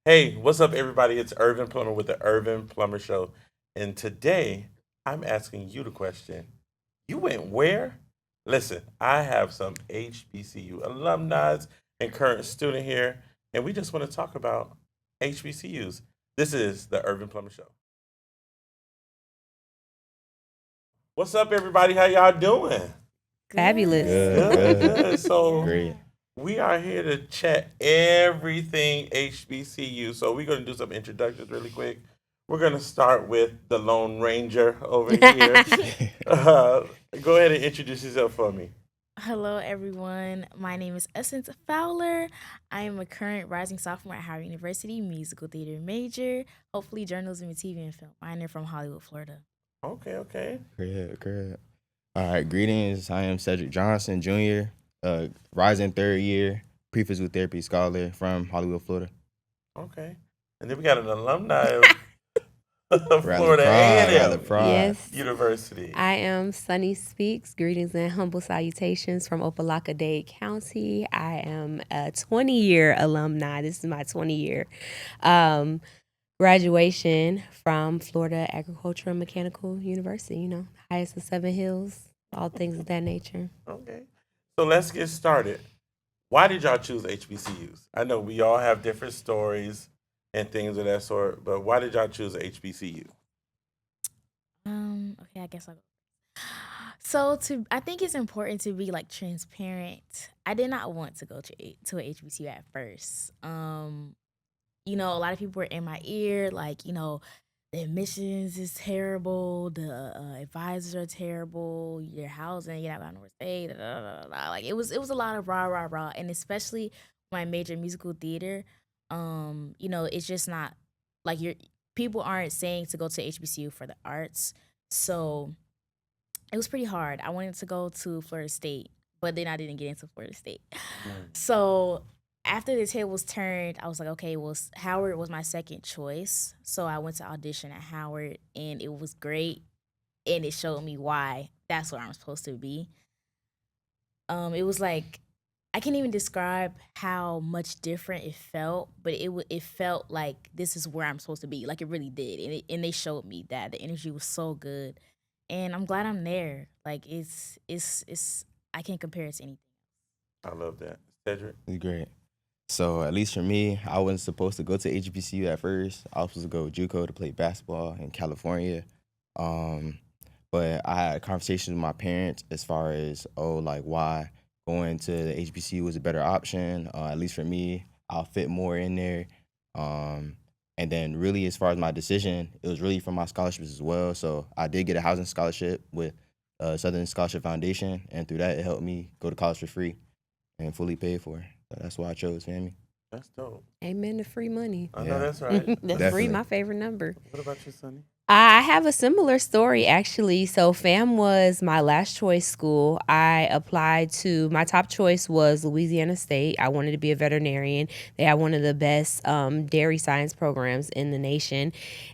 Hey, what's up, everybody? It's Irvon Plummer with the Irvon Plummer Show. And today, I'm asking you the question: you went where? Listen, I have some HBCU alumni and current student here, and we just want to talk about HBCUs. This is the Irvon Plummer Show. What's up, everybody? How y'all doing? Fabulous. Good, Good, good. good. So, Great. we are here to chat everything HBCU. So we're going to do some introductions really quick. We're going to start with the Lone Ranger over here. Uh, Go ahead and introduce yourself for me. Hello, everyone. My name is Essence Fowler. I am a current rising sophomore at Howard University, musical theater major, hopefully journalism and TV and film minor from Hollywood, Florida. Okay, okay. Great, great. All right, greetings. I am Cedric Johnson, Jr., rising third year, pre-physical therapy scholar from Hollywood, Florida. Okay. And then we got an alumni of Rather Florida pride, rather A&M pride. Yes, University. I am Sunny Speaks. Greetings and humble salutations from Opelika-Dade County. I am a 20-year alumni. This is my 20-year um, graduation from Florida Agricultural and Mechanical University. Highest of Seven Hills, all things of that nature. Okay. So let's get started. Why did y'all choose HBCUs? I know we all have different stories and things of that sort, but why did y'all choose HBCU? Okay, I guess I'll go. I think it's important to be like transparent. I did not want to go to a HBCU at first. A lot of people were in my ear, like, the admissions is terrible, the advisors are terrible, your housing, you're not going to stay, da, da, da, da, da. Like it was a lot of rah rah rah, and especially when I major in musical theater, it's just not like your people aren't saying to go to HBCU for the arts, so it was pretty hard. I wanted to go to Florida State, but then I didn't get into Florida State. So after the table was turned, I was like, okay, well, Howard was my second choice. So I went to audition at Howard, and it was great, and it showed me why that's where I'm supposed to be. It was like I can't even describe how much different it felt, but it felt like this is where I'm supposed to be. Like it really did, and they showed me that the energy was so good, and I'm glad I'm there. Like it's I can't compare it to anything. I love that. Cedric? It's great. So at least for me, I wasn't supposed to go to HBCU at first. I was supposed to go JUCO to play basketball in California. Um, but I had conversations with my parents as far as, like why going to the HBCU was a better option. At least for me, I'll fit more in there. Um, and then really as far as my decision, it was really from my scholarships as well. So I did get a housing scholarship with Southern Scholarship Foundation. And through that, it helped me go to college for free and fully paid for. So that's why I chose family. That's dope. Amen to free money. I know Yeah. that's right. That's free, Definitely. my favorite number. What about you, Sonny? I have a similar story actually. So FAM was my last choice school. I applied to my top choice was Louisiana State. I wanted to be a veterinarian. They had one of the best dairy science programs in the nation.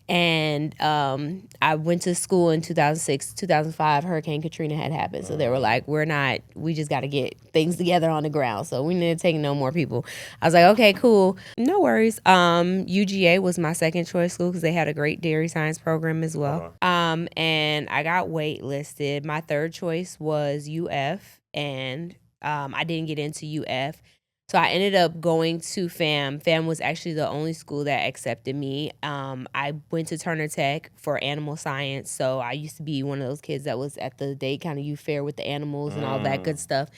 And I went to school in 2006, 2005. Hurricane Katrina had happened. So they were like, we just got to get things together on the ground. So we need to take no more people. I was like, okay, cool. No worries. UGA was my second choice school because they had a great dairy science program as well. And I got waitlisted. My third choice was UF, and I didn't get into UF. So I ended up going to FAM. FAM was actually the only school that accepted me. I went to Turner Tech for animal science. So I used to be one of those kids that was at the Dade County Youth Fair with the animals and all that good stuff.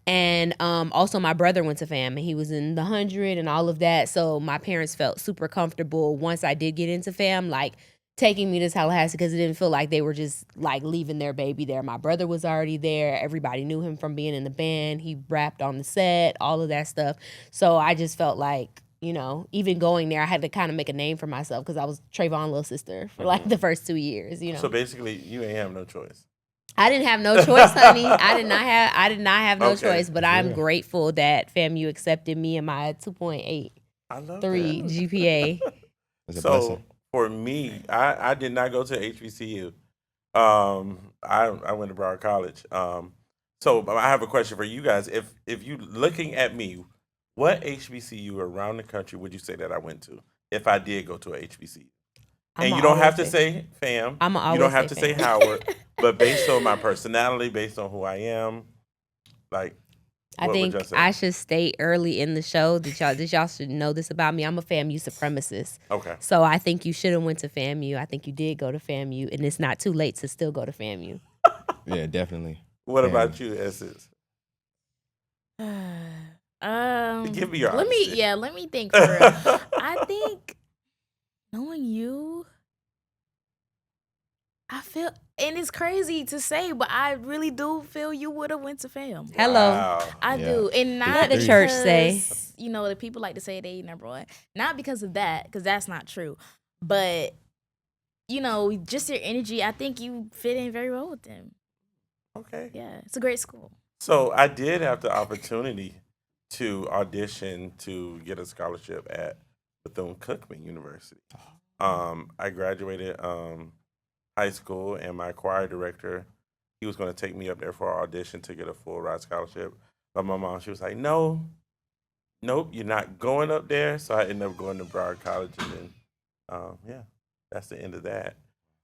And also my brother went to FAM and he was in the 100 and all of that. So my parents felt super comfortable once I did get into FAM, like taking me to Tallahassee because it didn't feel like they were just like leaving their baby there. My brother was already there. Everybody knew him from being in the band. He rapped on the set, all of that stuff. So I just felt like, even going there, I had to kind of make a name for myself because I was Trayvon's little sister for like the first 2 years, So basically, you ain't have no choice. I didn't have no choice, honey. I did not have no Okay. choice, but I'm Yeah. grateful that FAMU accepted me and my 2.83 I love GPA. It's a So blessing. for me, I did not go to HBCU. I went to Broward College. So I have a question for you guys. If you looking at me, what HBCU around the country would you say that I went to? if I did go to a HBCU? And I'ma you don't have to always say fam. I'ma You don't always have say to say fam. Howard. But based on my personality, based on who I am, like, I what would think y'all say? I should state early in the show that y'all should know this about me. I'm a FAMU supremacist. Okay. So I think you should have went to FAMU. I think you did go to FAMU, and it's not too late to still go to FAMU. Yeah, definitely. What Family. about you, Essence? Um, Give me your let honesty. me think for real. I think knowing you, I feel, and it's crazy to say, but I really do feel you would have went to fam. Hello. Wow. I Yeah. do, and not Let the because, church say. you know, the people like to say they number one, not because of that, because that's not true, but you know, just your energy. I think you fit in very well with them. Okay. Yeah, it's a great school. So I did have the opportunity to audition to get a scholarship at Bethune-Cookman University. I graduated high school, and my choir director, he was going to take me up there for an audition to get a full ride scholarship. But my mom, she was like, "No, nope, you're not going up there." So I ended up going to Broward College, and then yeah, that's the end of that.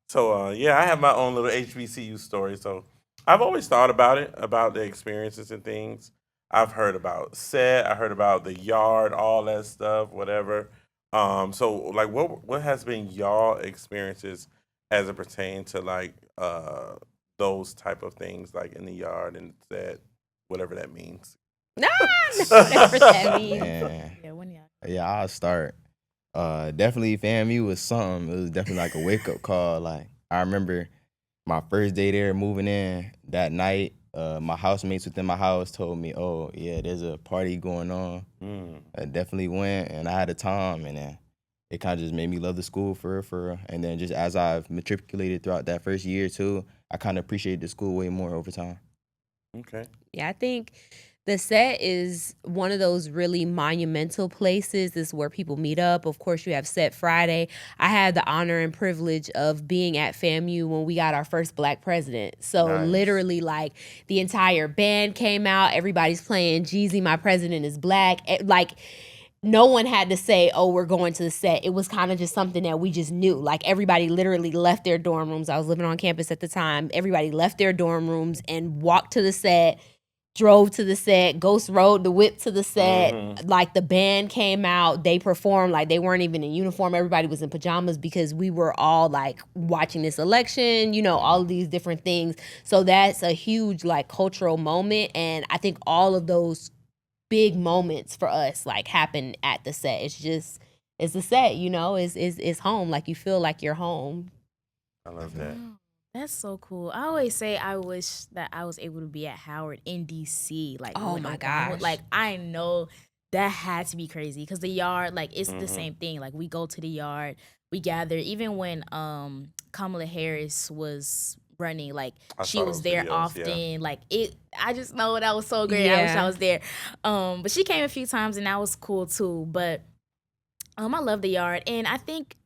So yeah, I have my own little HBCU story. So I've always thought about it, about the experiences and things. I've heard about set, I heard about the yard, all that stuff, whatever. So like, what has been y'all experiences as it pertains to like those type of things, like in the yard and set, whatever that means. Nah, whatever that means. Man. Yeah, when y'all. Yeah, I'll start. Definitely FAMU was something. It was definitely like a wake up call. Like I remember my first day there moving in that night. My housemates within my house told me, "Oh yeah, there's a party going on." I definitely went, and I had a time, and then it kind of just made me love the school for real, for real. And then just as I've matriculated throughout that first year too, I kind of appreciated the school way more over time. Okay. Yeah, I think the set is one of those really monumental places. This is where people meet up. Of course, you have Set Friday. I had the honor and privilege of being at FAMU when we got our first Black president. So Nice. literally, like, the entire band came out. Everybody's playing Jeezy, My President is Black. Like, no one had to say, "Oh, we're going to the set." It was kind of just something that we just knew. Like, everybody literally left their dorm rooms. I was living on campus at the time. Everybody left their dorm rooms and walked to the set, drove to the set, Ghost rode the whip to the set. Like, the band came out, they performed like they weren't even in uniform. Everybody was in pajamas because we were all like watching this election, you know, all of these different things. So that's a huge like cultural moment. And I think all of those big moments for us like happen at the set. It's the set, you know, it's home. Like, you feel like you're home. I love that. Wow, that's so cool. I always say I wish that I was able to be at Howard in DC. Like, Oh when my Obama- gosh. Like, I know that had to be crazy because the yard, like, it's the same thing. Like, we go to the yard, we gather. Even when Kamala Harris was running, like, I she saw was those there videos, often. yeah. Like, it, I just know that was so great. I wish Yeah. I was there. But she came a few times and that was cool too. But I love the yard, and I think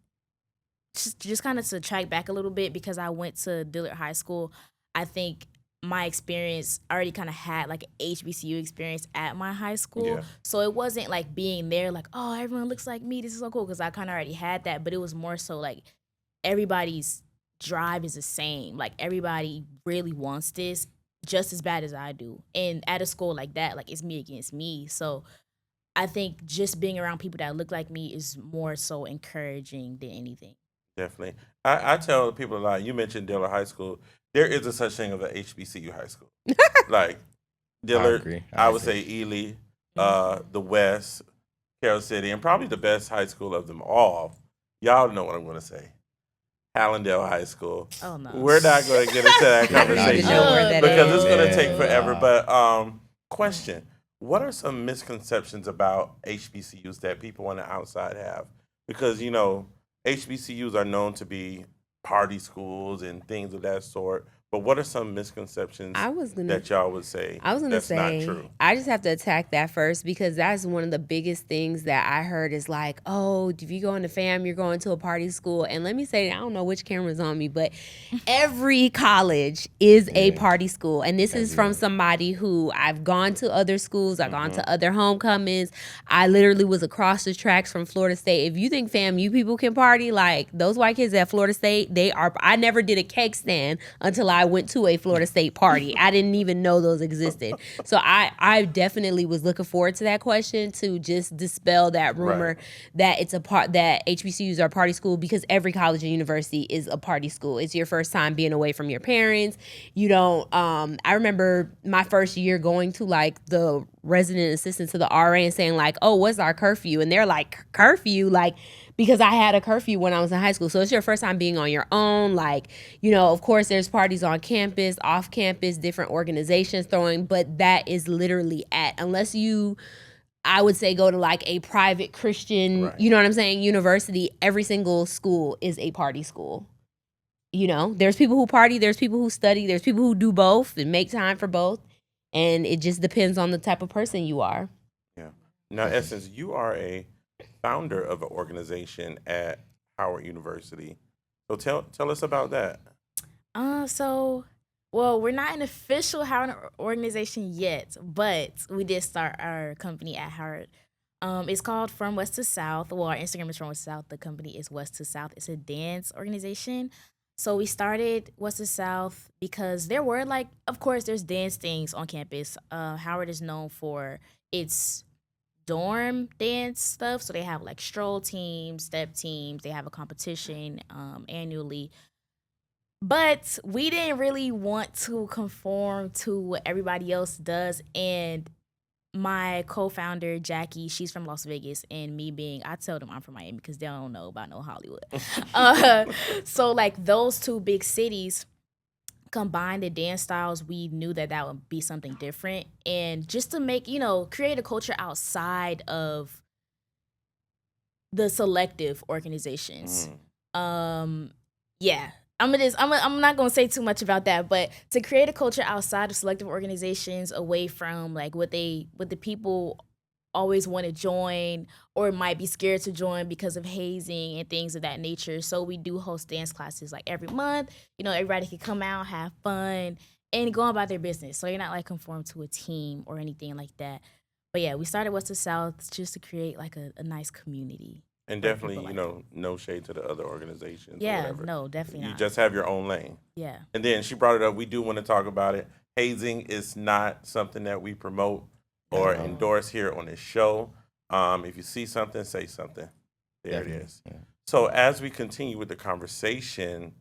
just kind of to track back a little bit because I went to Dillard High School. I think my experience already kind of had like an HBCU experience at my high school. Yeah. So it wasn't like being there like, oh, everyone looks like me. This is so cool because I kind of already had that. But it was more so like everybody's drive is the same. Like, everybody really wants this just as bad as I do. And at a school like that, like, it's me against me. So I think just being around people that look like me is more so encouraging than anything. Definitely. I tell people a lot. You mentioned Dillard High School. There is a such thing as a HBCU high school. Like Dillard, agree. I would say Ely, the West, Carroll City, and probably the best high school of them all. Y'all know what I'm going to say. Hallandale High School. Oh, no. We're not going to get into that Yeah, I don't even conversation know where that because is. it's going to Yeah. take forever. Wow. But question: what are some misconceptions about HBCUs that people on the outside have? Because you know HBCUs are known to be party schools and things of that sort. But what are some misconceptions I was gonna that y'all would say I was gonna that's not say, true? I just have to attack that first because that's one of the biggest things that I heard is like, oh, if you go into fam, you're going to a party school. And let me say, I don't know which camera's on me, but every college is a Yeah. party school. And this is from Everywhere. somebody who I've gone to other schools, I've gone Mm-hmm. to other homecomings. I literally was across the tracks from Florida State. If you think fam, you people can party, like those white kids at Florida State, I never did a keg stand until I went to a Florida State party. I didn't even know those existed. So I definitely was looking forward to that question to just dispel that rumor Right. that that HBCUs are party school, because every college and university is a party school. It's your first time being away from your parents. You don't I remember my first year going to like the resident assistant to the RA and saying like, oh, what's our curfew? And they're like, curfew? Like, because I had a curfew when I was in high school. So it's your first time being on your own. Like, of course there's parties on campus, off campus, different organizations throwing, but that is literally unless you, I would say, go to like a private Christian, Right. you know what I'm saying, university, every single school is a party school. There's people who party, there's people who study, there's people who do both and make time for both. And it just depends on the type of person you are. Yeah. Now, Essence, you are a founder of an organization at Howard University. So tell us about that. Well, we're not an official Howard organization yet, but we did start our company at Howard. It's called From West to South. Well, our Instagram is From West to South. The company is West to South. It's a dance organization. So we started West to South because there were of course, there's dance things on campus. Howard is known for its dorm dance stuff. So they have like stroll teams, step teams. They have a competition annually. But we didn't really want to conform to what everybody else does. And my co-founder, Jackie, she's from Las Vegas. And me being, I tell them I'm from Miami because they don't know about no Hollywood. So like those two big cities combine the dance styles, we knew that would be something different. And just to make, create a culture outside of the selective organizations. Yeah. I'm not gonna say too much about that, but to create a culture outside of selective organizations, away from like what the people always want to join or might be scared to join because of hazing and things of that nature. So we do host dance classes like every month. Everybody can come out, have fun, and go about their business. So you're not like conformed to a team or anything like that. But yeah, we started West to South just to create like a nice community. And for definitely, people like that. no shade to the other organizations. Or Yeah, whatever. no, definitely You not. just have your own lane. Yeah. And then she brought it up. We do want to talk about it. Hazing is not something that we promote or No. endorse here on this show. If you see something, say something. There Definitely, it is. yeah. So as we continue with the conversation,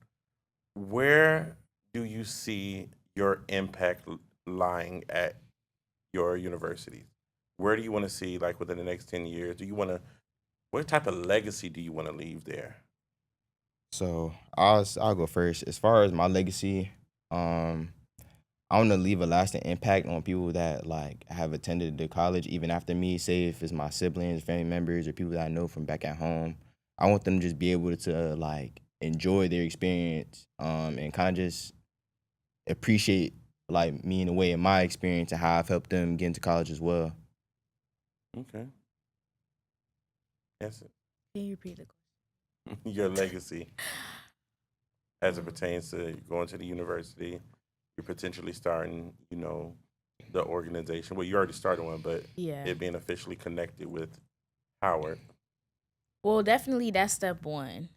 where do you see your impact lying at your university? Where do you want to see, like within the next 10 years? What type of legacy do you want to leave there? So I'll go first. As far as my legacy, I want to leave a lasting impact on people that like have attended the college even after me. Say if it's my siblings, family members, or people that I know from back at home. I want them to just be able to like enjoy their experience, and kind of just appreciate like me in a way in my experience and how I've helped them get into college as well. Okay. That's it. Can you repeat the question? Your legacy as it pertains to going to the university. You're potentially starting, the organization. Well, you already started one, but Yeah. it being officially connected with Howard. Well, definitely that's step one,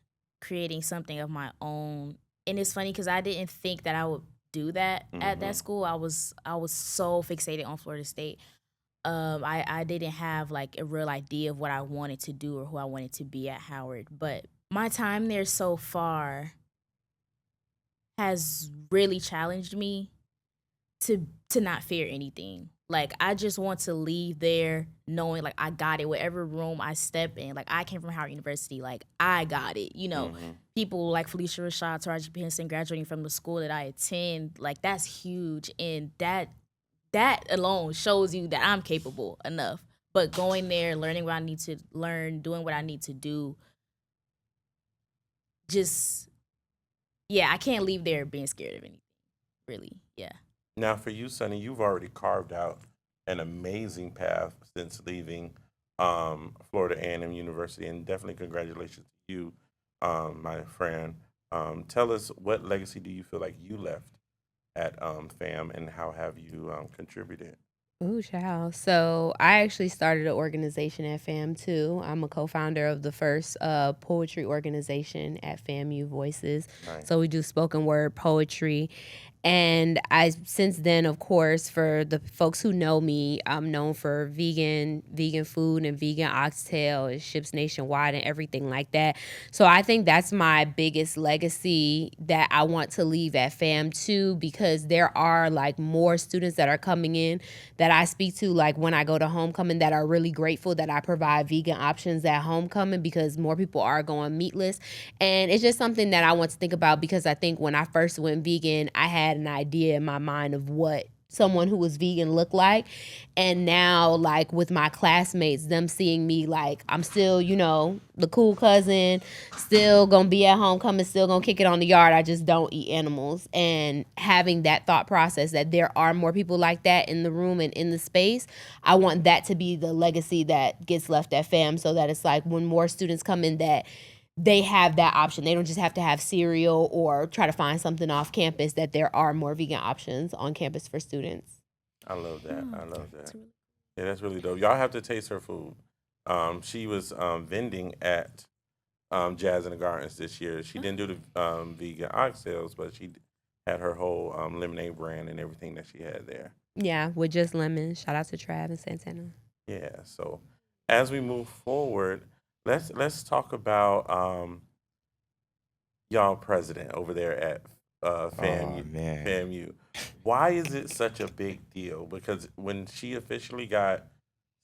creating something of my own. And it's funny because I didn't think that I would do that at that Mhm. school. I was so fixated on Florida State. I didn't have like a real idea of what I wanted to do or who I wanted to be at Howard. But my time there so far has really challenged me to not fear anything. Like I just want to leave there knowing like I got it. Whatever room I step in, like I came from Howard University, like I got it. People like Felicia Rashad, Taraji P. Henson graduating from the school that I attend, like that's huge, and that alone shows you that I'm capable enough. But going there, learning what I need to learn, doing what I need to do, just I can't leave there being scared of anything. really. Yeah. Now, for you, Sonny, you've already carved out an amazing path since leaving Florida A&M University, and definitely congratulations to you, my friend. Tell us, what legacy do you feel like you left at FAM, and how have you contributed? Ooh, child. So I actually started an organization at FAM too. I'm a co-founder of the first poetry organization at FAMU Voices. Nice. So we do spoken word poetry. And I since then, of course, for the folks who know me, I'm known for vegan food and vegan oxtail. It ships nationwide and everything like that. So I think that's my biggest legacy that I want to leave at FAM too, because there are like more students that are coming in that I speak to, like when I go to homecoming, that are really grateful that I provide vegan options at homecoming, because more people are going meatless. And it's just something that I want to think about, because I think when I first went vegan, I had an idea in my mind of what someone who was vegan looked like. And now, like with my classmates, them seeing me like I'm still, the cool cousin, still gonna be at homecoming, still gonna kick it on the yard. I just don't eat animals. And having that thought process that there are more people like that in the room and in the space, I want that to be the legacy that gets left at FAM, so that it's like when more students come in, that they have that option. They don't just have to have cereal or try to find something off campus, that there are more vegan options on campus for students. I love that. I love That's that. really Yeah, that's really dope. Y'all have to taste her food. She was vending at Jazz in the Gardens this year. She didn't do the vegan oxtails, but she had her whole lemonade brand and everything that she had there. Yeah, with just lemon. Shout out to Trav and Santana. Yeah. So as we move forward, let's talk about y'all president over there at FAMU. Oh man. FAMU. Why is it such a big deal? Because when she officially got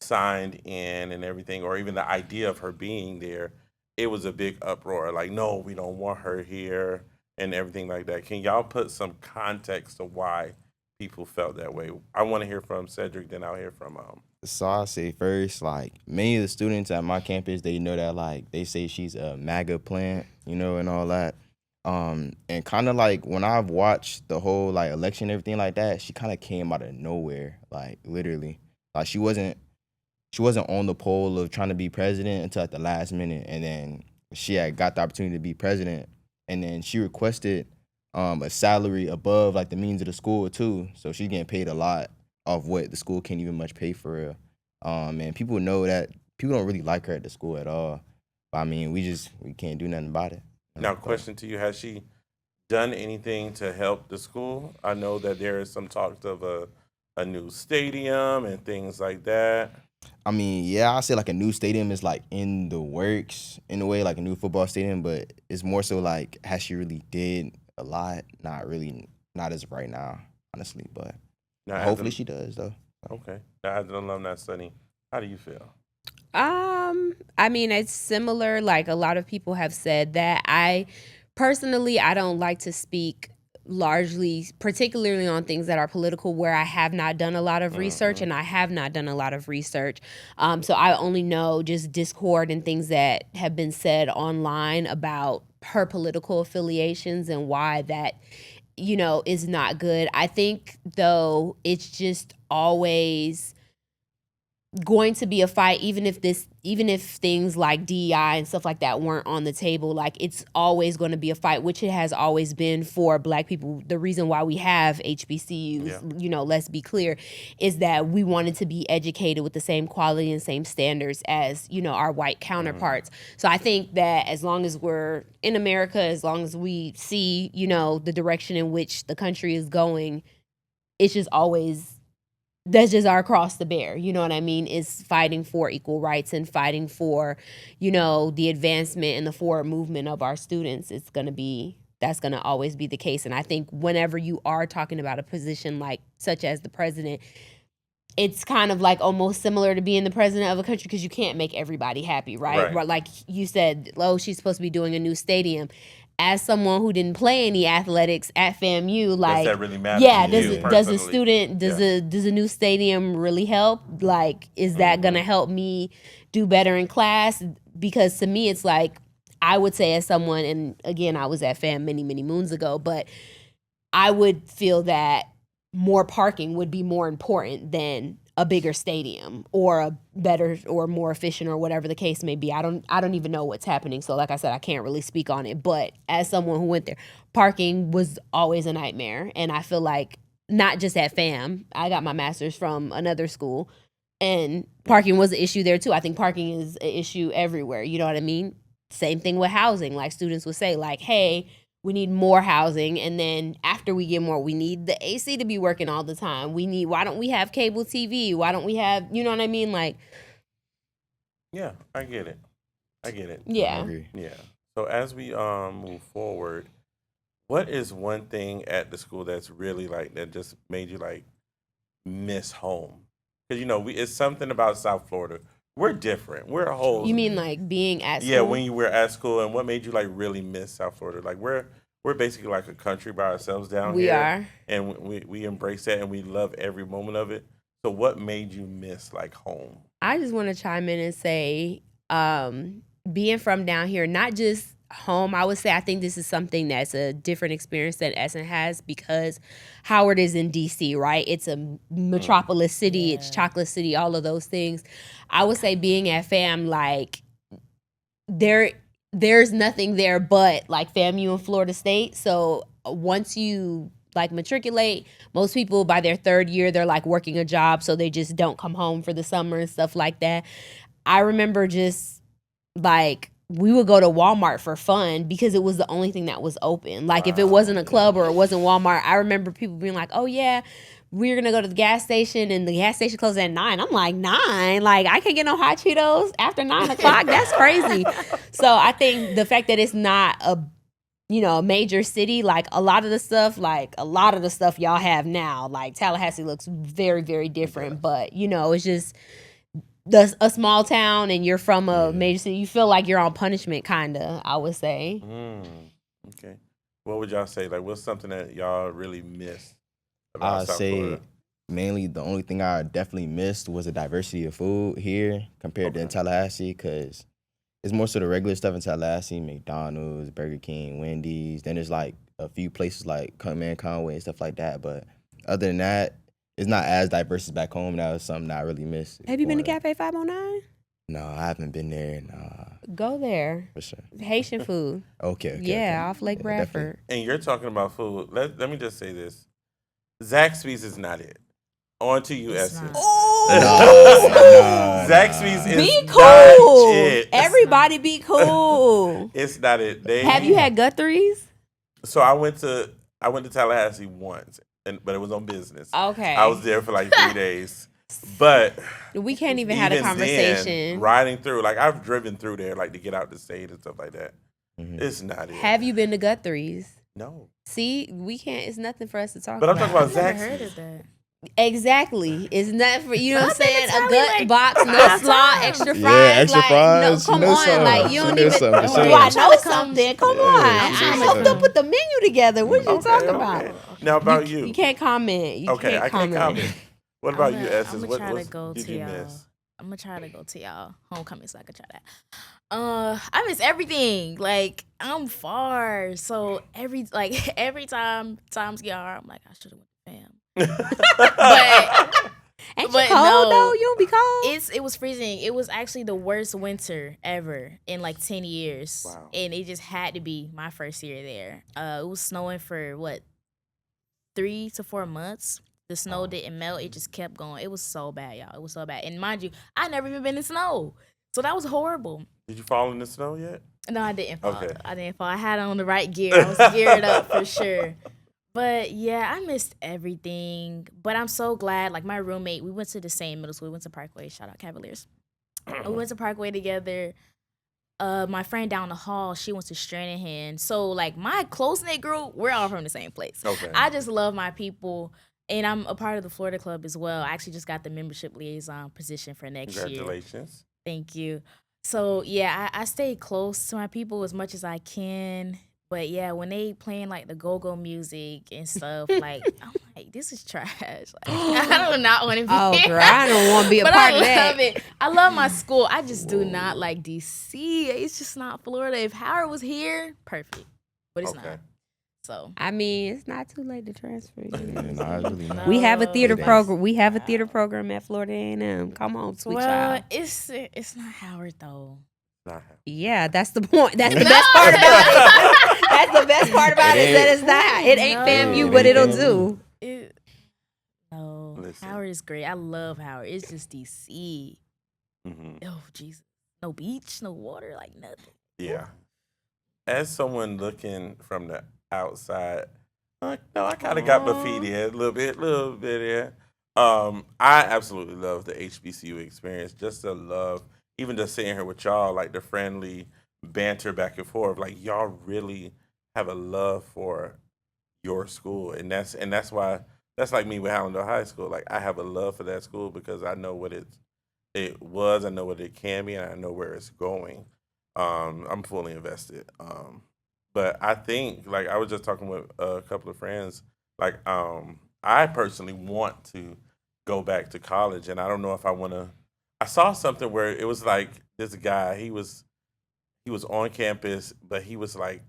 signed in and everything, or even the idea of her being there, it was a big uproar. Like, no, we don't want her here and everything like that. Can y'all put some context to why people felt that way? I want to hear from Cedric, then I'll hear from So I'll say first, like many of the students at my campus, they know that like they say she's a MAGA plant, and all that. And kind of like when I've watched the whole like election and everything like that, she kind of came out of nowhere, like literally. Like she wasn't on the pole of trying to be president until at the last minute, and then she had got the opportunity to be president, and then she requested a salary above like the means of the school too, so she's getting paid a lot of what the school can't even much pay for real. And people know that people don't really like her at the school at all, but I mean we can't do nothing about it. Now, question to you: has she done anything to help the school? I know that there is some talks of a new stadium and things like that. I mean, yeah, I say like a new stadium is like in the works in a way, like a new football stadium, but it's more so like has she really did a lot? Not really, not as of right now, honestly. But Now, as hopefully an- she does though. okay. Now, as an alumni, Sonny, how do you feel? I mean, it's similar. Like a lot of people have said that. I personally, I don't like to speak largely, particularly on things that are political, where I have not done a lot of research, and I have not done a lot of research. So I only know just discord and things that have been said online about her political affiliations and why that, is not good. I think though it's just always going to be a fight, even if things like DEI and stuff like that weren't on the table. Like it's always going to be a fight, which it has always been for Black people. The reason why we have HBCUs, let's be clear, is that we wanted to be educated with the same quality and same standards as our white counterparts. So I think that as long as we're in America, as long as we see the direction in which the country is going, it's just always, that's just our cross to bear, you know what I mean, is fighting for equal rights and fighting for, the advancement and the forward movement of our students. That's going to always be the case. And I think whenever you are talking about a position like such as the president, it's kind of like almost similar to being the president of a country, because you can't make everybody happy, right? Right. Like you said, she's supposed to be doing a new stadium. As someone who didn't play any athletics at FAMU, like, Does that really matter? yeah, to you does a personally? student, does a new stadium really help? Like, is that gonna help me do better in class? Because to me, it's like, I would say as someone, and again, I was at FAM many, many moons ago, but I would feel that more parking would be more important than a bigger stadium or a better or more efficient or whatever the case may be. I don't even know what's happening. So like I said, I can't really speak on it. But as someone who went there, parking was always a nightmare. And I feel like not just at FAM, I got my master's from another school, and parking was an issue there too. I think parking is an issue everywhere. You know what I mean? Same thing with housing. Like students would say like, hey, we need more housing, and then after we get more, we need the AC to be working all the time. Why don't we have cable TV? Why don't we have, you know what I mean? Like, Yeah, I get it. I yeah. agree. Yeah. So as we move forward, what is one thing at the school that's really like that just made you like miss home? Because it's something about South Florida. We're different. We're a whole. You mean like being at school? Yeah, when you were at school, and what made you like really miss South Florida? Like we're basically like a country by ourselves down We here. are. And we embrace that, and we love every moment of it. So what made you miss like home? I just want to chime in and say, being from down here, not just home, I would say I think this is something that's a different experience than Essen has, because Howard is in DC, right? It's a metropolis city, it's chocolate city, all of those things. I would say being at FAM, like there's nothing there but like FAMU and Florida State. So once you like matriculate, most people by their third year, they're like working a job, so they just don't come home for the summer and stuff like that. I remember just like we would go to Walmart for fun because it was the only thing that was open. Like if it wasn't a club or it wasn't Walmart, I remember people being like, oh yeah, we're going to go to the gas station, and the gas station closes at 9. I'm like, 9? Like I can't get no hot Cheetos after 9 o'clock? That's crazy. So I think the fact that it's not a major city, like a lot of the stuff y'all have now, like Tallahassee looks very, very different, but it's just a small town and you're from a major city, you feel like you're on punishment, kind of, I would say. Okay. What would y'all say? Like, what's something that y'all really miss about I'd South say Florida? mainly the only thing I definitely missed was the diversity of food here compared to in Tallahassee, because it's more so the regular stuff in Tallahassee, McDonald's, Burger King, Wendy's. Then there's like a few places like Conway and stuff like that. But other than that, it's not as diverse as back home. That was something that I really missed. Have you been to Cafe 509? No, I haven't been there. Nah, Go there. for sure. Haitian food. Okay. Yeah, off Lake Yeah, Bradford. And you're talking about food. Let me just say this. Zaxby's is not it. On to you, It's Essence. not. Nah, Zaxby's is Be not cool. it. Everybody be cool. It's not it. Have you had Guthrie's? So I went to Tallahassee once, but it was on business. Okay. I was there for like 3 days. But We can't even have a then, conversation. riding through, like I've driven through there, like to get out the state and stuff like that. Mhm. It's not it. Have you been to Guthrie's? No. See, we can't. It's nothing for us to talk But I'm about. talking about I've never heard Zaxby's. of that. Exactly. It's nothing for you know what I'm I've been saying. to A Tally, gut like, box, no 5 slaw, times. extra fries. Yeah, extra like, fries. No, come You know on, something. like you You don't know even. something, Do for I sure. know something? Come on, Yeah, I for helped sure. them put the menu together. What you talking about? Okay. Now about you. You can't comment. You Okay, can't I can't comment. What about you, Essence? I'm What gonna try to go did to you y'all. miss? I'm gonna try to go to y'all homecoming so I can try that. I miss everything. Like I'm far, so every time times get hard, I'm like I should have went to fam. But Ain't you But cold no. though? You don't be cold. it was freezing. It was actually the worst winter ever in like 10 years. Wow. And it just had to be my first year there. It was snowing for 3 to 4 months. The snow didn't melt. It just kept going. It was so bad, y'all. It was so bad. And mind you, I never even been in snow. So that was horrible. Did you fall in the snow yet? No, I didn't fall. Okay. I didn't fall. I had on the right gear. I was geared up for sure. But yeah, I missed everything. But I'm so glad. Like my roommate, we went to the same middle school. We went to Parkway. Shout out Cavaliers. We went to Parkway together. My friend down the hall, she went to Stranahan. So like my close knit group, we're all from the same place. Okay. I just love my people. And I'm a part of the Florida Club as well. I actually just got the membership liaison position for next year. Congratulations. Thank you. So yeah, I stay close to my people as much as I can. But yeah, when they playing like the go-go music and stuff, like I'm like, this is trash. Like, I do not want to be Oh, here. girl, I don't want to be a But part I of that. love it. I love my school. I just do not like DC. It's just not Florida. If Howard was here, perfect. But it's Okay. not. So I mean, it's not too late to transfer. You know? Nah, it's really not. We have a theater It ain't. program. We have a theater program at Florida A&M. Come on, sweet well, child. it's not Howard though. Nah. Yeah, that's the point. That's the best part about it. That's the best part about it is that it's not. It ain't No. FAMU, It but ain't it'll FAMU. do. No, Listen. Howard is great. I love Howard. It's just DC. Mhm. Oh Jesus, no beach, no water, like nothing. Yeah. As someone looking from the outside, no, I kind of got my feet in a little bit in. I absolutely love the HBCU experience. Just the love, even just sitting here with y'all, like the friendly banter back and forth. Like y'all really have a love for your school, and that's why that's like me with Hallandale High School. Like I have a love for that school because I know what it was, I know what it can be, and I know where it's going. I'm fully invested. But I think, like I was just talking with a couple of friends, like I personally want to go back to college, and I don't know if I want to. I saw something where it was like this guy. He was on campus, but he was like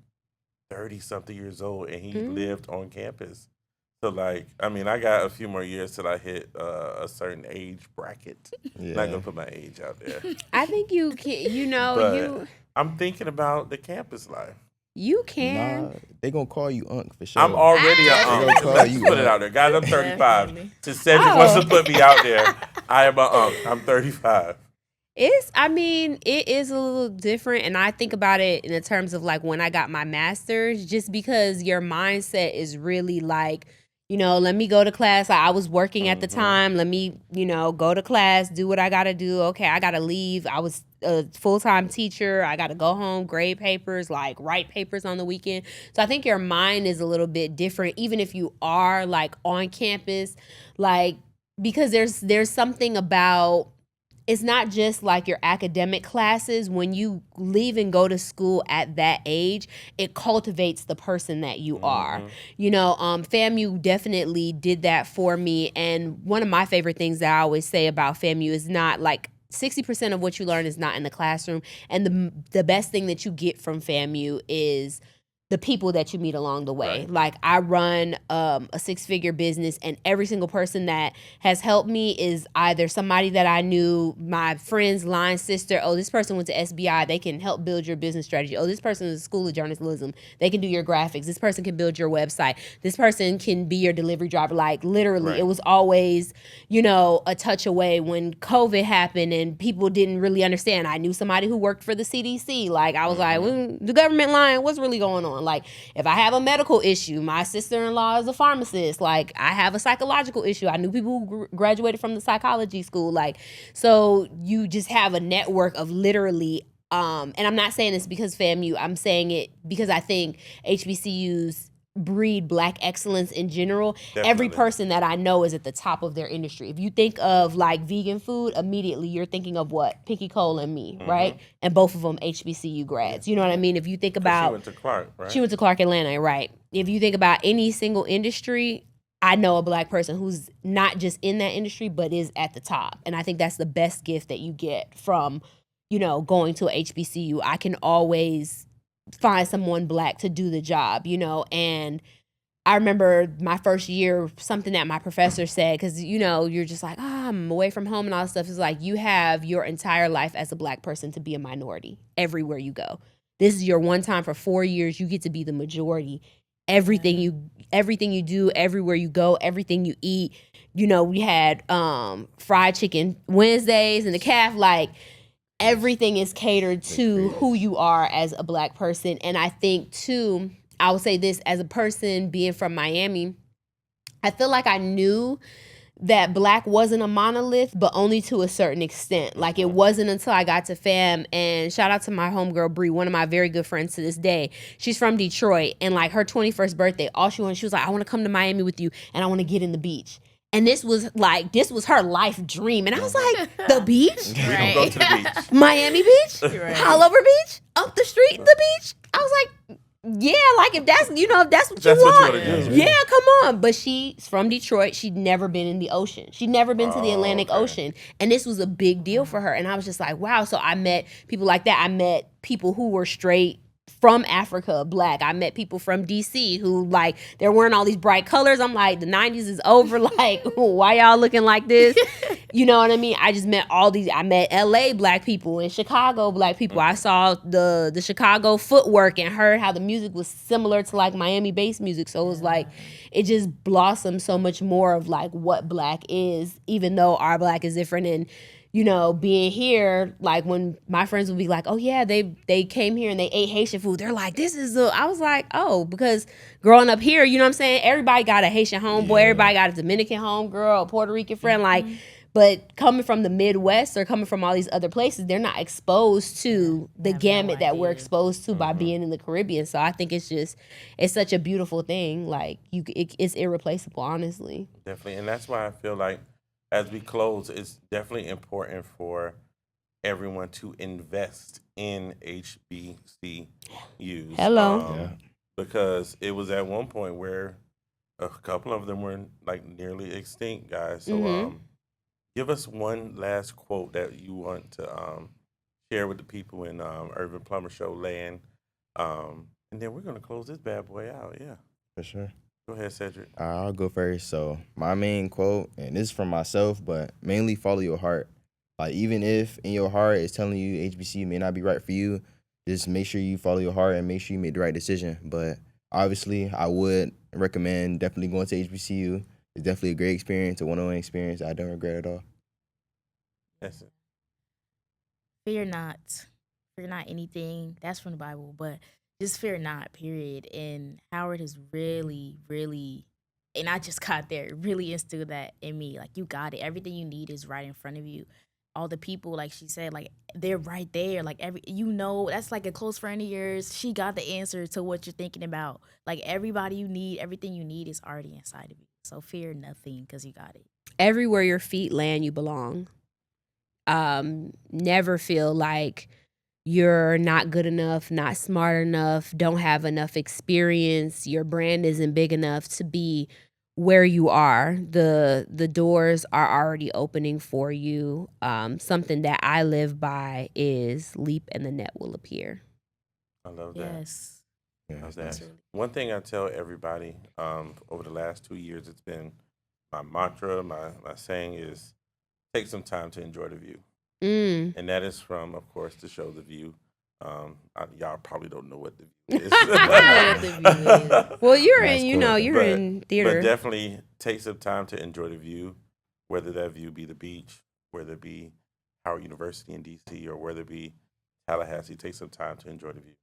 30-something years old, and he lived on campus. So like, I mean, I got a few more years till I hit a certain age bracket. Yeah. Not gonna put my age out there. I think you can. You know, But I'm thinking about the campus life. you can. Nah, they gonna call you Unc for sure. I'm already a They gonna unc. call Let's you put it Unc. out there, guys. I'm 35. Definitely. Since Cedric Oh. wants to put me out there, I am a unc. I'm 35. I mean, it is a little different. And I think about it in the terms of like when I got my master's, just because your mindset is really like, you know, let me go to class. I was working at the time. Let me, you know, go to class, do what I got to do. Okay, I got to leave. I was a full-time teacher. I got to go home, grade papers, like write papers on the weekend. So I think your mind is a little bit different, even if you are like on campus, like, because there's something about, it's not just like your academic classes. When you leave and go to school at that age, it cultivates the person that you are. You know, FAMU definitely did that for me. And one of my favorite things that I always say about FAMU is not like 60% of what you learn is not in the classroom. And the best thing that you get from FAMU is the people that you meet along the way. Right. Like I run a 6-figure business, and every single person that has helped me is either somebody that I knew, my friend's line sister. Oh, this person went to SBI. They can help build your business strategy. Oh, this person is a school of journalism. They can do your graphics. This person can build your website. This person can be your delivery driver. Like literally, Right. it was always, you know, a touch away. When COVID happened and people didn't really understand, I knew somebody who worked for the CDC. Like I was like, well, the government line, what's really going on? Like if I have a medical issue, my sister-in-law is a pharmacist. Like I have a psychological issue. I knew people who graduated from the psychology school. Like, so you just have a network of literally, and I'm not saying this because FAMU, I'm saying it because I think HBCUs breed Black excellence in general. Every Definitely. person that I know is at the top of their industry. If you think of like vegan food, immediately you're thinking of what? Pinky Cole and me, right? And both of them HBCU grads. You know what I mean? If you think 'Cause about, she went to Clark, right? she went to Clark Atlanta, right? If you think about any single industry, I know a Black person who's not just in that industry, but is at the top. And I think that's the best gift that you get from, you know, going to a HBCU. I can always find someone Black to do the job, you know. And I remember my first year, something that my professor said, because, you know, you're just like, I'm away from home and all this stuff. Is like, you have your entire life as a Black person to be a minority everywhere you go. This is your one time for 4 years. You get to be the majority. Everything you do, everywhere you go, everything you eat. You know, we had fried chicken Wednesdays and the calf, like everything is catered to who you are as a Black person. And I think too, I would say this, as a person being from Miami, I feel like I knew that Black wasn't a monolith, but only to a certain extent. Like it wasn't until I got to FAM, and shout out to my homegirl Bree, one of my very good friends to this day. She's from Detroit, and like her 21st birthday, all she wanted, she was like, I want to come to Miami with you, and I want to get in the beach. And this was her life dream. And I was like, the beach? We don't go to the beach. Miami Beach? Right. Hollover Beach? Up the street, the beach? I was like, yeah, like if that's, you know, if that's what That's you what you want. wanna do. Yeah, come on. But she's from Detroit. She'd never been in the ocean. She'd never been to the Atlantic Ocean. And this was a big deal for her. And I was just like, wow. So I met people like that. I met people who were straight from Africa, Black. I met people from DC who, like, they're wearing all these bright colors. I'm like, the 90s is over. Like, why y'all looking like this? You know what I mean? I just met I met LA Black people and Chicago Black people. I saw the Chicago footwork and heard how the music was similar to like Miami bass music. So it was like, it just blossomed so much more of like what Black is, even though our Black is different. And you know, being here, like when my friends would be like, oh yeah, they came here and they ate Haitian food. They're like, I was like, oh, because growing up here, you know what I'm saying? Everybody got a Haitian homeboy, everybody got a Dominican homegirl, a Puerto Rican friend, like, but coming from the Midwest or coming from all these other places, they're not exposed to the gamut that we're exposed to by being in the Caribbean. So I think it's such a beautiful thing. Like it's irreplaceable, honestly. Definitely, and that's why I feel like as we close, it's definitely important for everyone to invest in HBCUs. Hello. Because it was at one point where a couple of them were like nearly extinct, guys. So give us one last quote that you want to share with the people in Irvon Plummer Show land. And then we're going to close this bad boy out. Yeah. For sure. Go ahead, Cedric. I'll go first. So my main quote, and this is from myself, but mainly follow your heart. Like even if in your heart it's telling you HBCU may not be right for you, just make sure you follow your heart and make sure you make the right decision. But obviously, I would recommend definitely going to HBCU. It's definitely a great experience, a one-on-one experience. I don't regret it at all. That's it. Fear not. Fear not anything. That's from the Bible, but just fear not, period. And Howard has really, really, and I just got there, really instilled that in me. Like, you got it. Everything you need is right in front of you. All the people, like she said, like, they're right there. Like, that's like a close friend of yours. She got the answer to what you're thinking about. Like, everybody you need, everything you need is already inside of you. So fear nothing because you got it. Everywhere your feet land, you belong. Never feel like you're not good enough, not smart enough, don't have enough experience, your brand isn't big enough to be where you are. The doors are already opening for you. Something that I live by is leap and the net will appear. I love that. Yes. I love that. One thing I tell everybody over the last 2 years, it's been my mantra, my saying is take some time to enjoy the view. And that is from, of course, the show The View. Y'all probably don't know what The View is. Well, you're in theater. But definitely take some time to enjoy the view, whether that view be the beach, whether it be Howard University in D.C., or whether it be Tallahassee. Take some time to enjoy the view.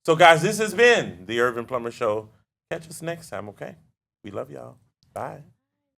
So, guys, this has been the Irvon Plummer Show. Catch us next time, okay? We love y'all. Bye.